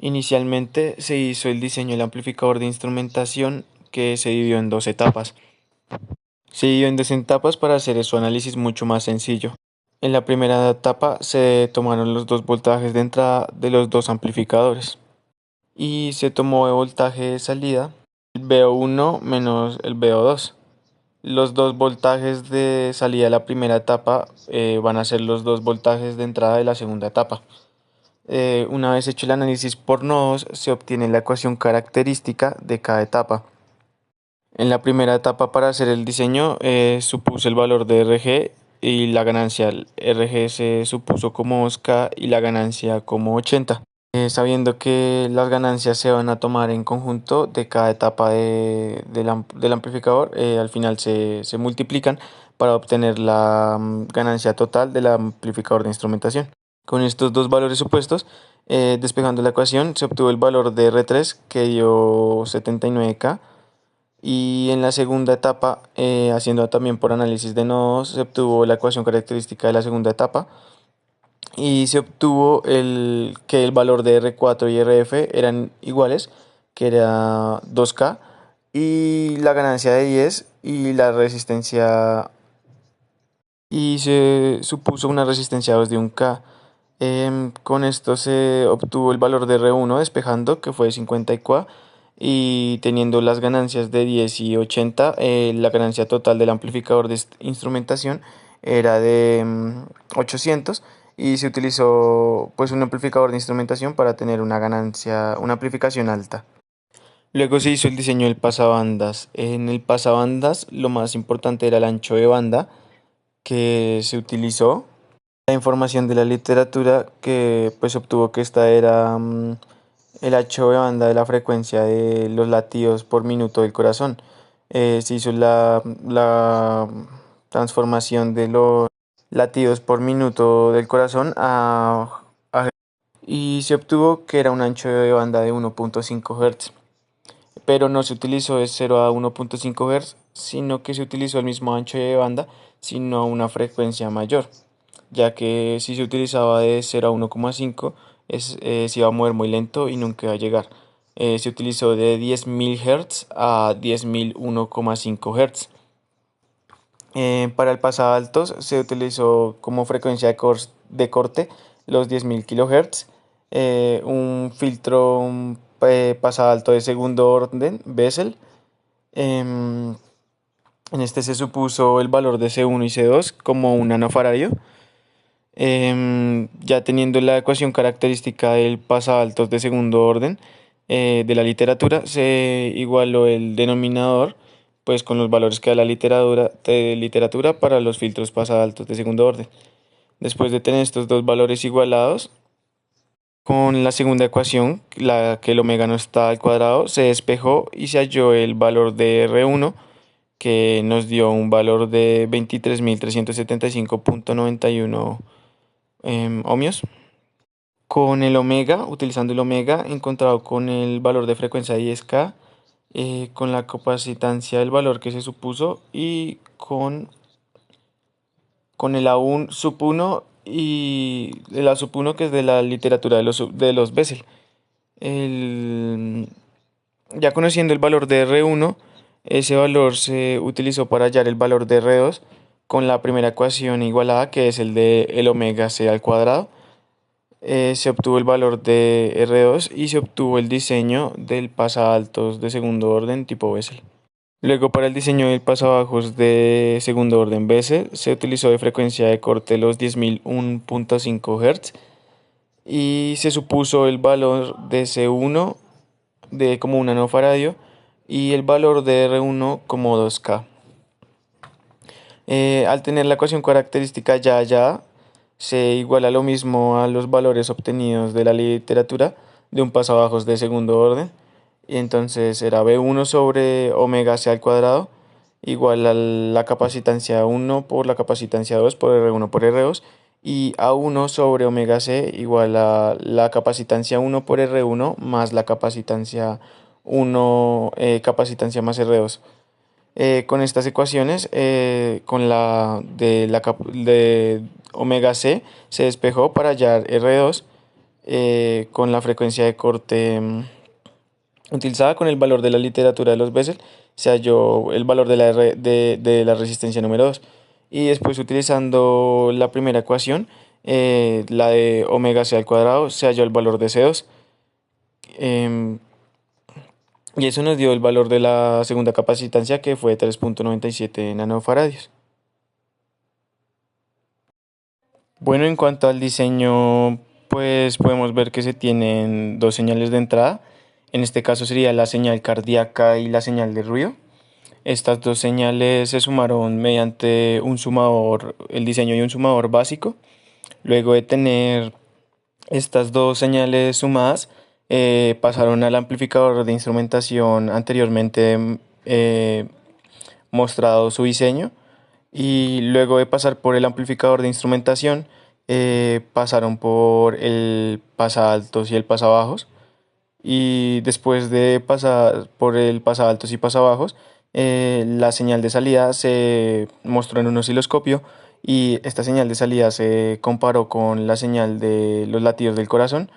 Inicialmente se hizo el diseño del amplificador de instrumentación que se dividió en dos etapas. Se dividió en dos etapas para hacer su análisis mucho más sencillo. En la primera etapa se tomaron los dos voltajes de entrada de los dos amplificadores y se tomó el voltaje de salida, el VO1 menos el VO2. Los dos voltajes de salida de la primera etapa van a ser los dos voltajes de entrada de la segunda etapa. Una vez hecho el análisis por nodos, se obtiene la ecuación característica de cada etapa. En la primera etapa, para hacer el diseño, supuse el valor de RG y la ganancia. El RG se supuso como 2K y la ganancia como 80. Sabiendo que las ganancias se van a tomar en conjunto de cada etapa del amplificador, al final se multiplican para obtener la ganancia total del amplificador de instrumentación. Con estos dos valores supuestos, despejando la ecuación, se obtuvo el valor de R3 que dio 79K. Y en la segunda etapa, haciendo también por análisis de nodos, se obtuvo la ecuación característica de la segunda etapa y se obtuvo que el valor de R4 y RF eran iguales, que era 2K, y la ganancia de 10 y la resistencia, y se supuso una resistencia 2 de 1K. Con esto se obtuvo el valor de R1 despejando, que fue 50K, y teniendo las ganancias de 10 y 80, la ganancia total del amplificador de instrumentación era de 800, y se utilizó pues un amplificador de instrumentación para tener una ganancia, una amplificación alta. Luego se hizo el diseño del pasabandas. En el pasabandas lo más importante era el ancho de banda que se utilizó. La información de la literatura que pues obtuvo que esta era el ancho de banda de la frecuencia de los latidos por minuto del corazón. Se hizo la transformación de los latidos por minuto del corazón y se obtuvo que era un ancho de banda de 1.5 Hz. Pero no se utilizó de 0 a 1.5 Hz, sino que se utilizó el mismo ancho de banda, sino a una frecuencia mayor, ya que si se utilizaba de 0 a 1,5 se iba a mover muy lento y nunca iba a llegar. Se utilizó de 10.000 Hz a 10.001,5 Hz. Para el pasabaltos se utilizó como frecuencia de corte los 10.000 kHz, un filtro pasabalto de segundo orden, Bessel. En este se supuso el valor de C1 y C2 como un nanofaradio. Ya teniendo la ecuación característica del pasabaltos de segundo orden de la literatura, se igualó el denominador pues con los valores que da la literatura para los filtros pasabaltos de segundo orden. Después de tener estos dos valores igualados, con la segunda ecuación, la que el omega no está al cuadrado, se despejó y se halló el valor de R1, que nos dio un valor de 23.375,91 ohmios. Con el omega, utilizando el omega encontrado con el valor de frecuencia 10K, con la capacitancia del valor que se supuso y con el A1 sub 1 y el A sub 1 que es de la literatura de los Bessel. Ya conociendo el valor de R1, ese valor se utilizó para hallar el valor de R2 con la primera ecuación igualada, que es el de el omega c al cuadrado. Se obtuvo el valor de R2 y se obtuvo el diseño del pasaaltos de segundo orden tipo Bessel. Luego, para el diseño del pasabajos de segundo orden Bessel se utilizó de frecuencia de corte los 10.001,5 Hz y se supuso el valor de C1 de como un nanofaradio y el valor de R1 como 2K. Al tener la ecuación característica ya se iguala lo mismo a los valores obtenidos de la literatura de un pasabajos de segundo orden, y entonces era B1 sobre omega c al cuadrado igual a la capacitancia 1 por la capacitancia 2 por R1 por R2, y A1 sobre omega c igual a la capacitancia 1 por R1 más la capacitancia 1 capacitancia más R2. Con estas ecuaciones, con la de omega c se despejó para hallar R2 con la frecuencia de corte utilizada con el valor de la literatura de los Bessel, se halló el valor de de la resistencia número 2. Y después utilizando la primera ecuación, la de omega c al cuadrado, se halló el valor de C2. em, y eso nos dio el valor de la segunda capacitancia, que fue 3,97 nanofaradios. Bueno, en cuanto al diseño, pues podemos ver que se tienen dos señales de entrada. En este caso sería la señal cardíaca y la señal de ruido. Estas dos señales se sumaron mediante un sumador, el diseño de un sumador básico. Luego de tener estas dos señales sumadas, pasaron al amplificador de instrumentación anteriormente mostrado su diseño, y luego de pasar por el amplificador de instrumentación, pasaron por el pasaaltos y el pasabajos, y después de pasar por el pasaaltos y pasabajos, la señal de salida se mostró en un osciloscopio, y esta señal de salida se comparó con la señal de los latidos del corazón,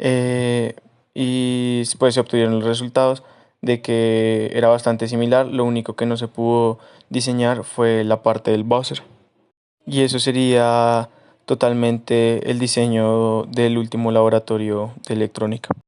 eh, y pues se obtuvieron los resultados de que era bastante similar. Lo único que no se pudo diseñar fue la parte del buzzer. Y eso sería totalmente el diseño del último laboratorio de electrónica.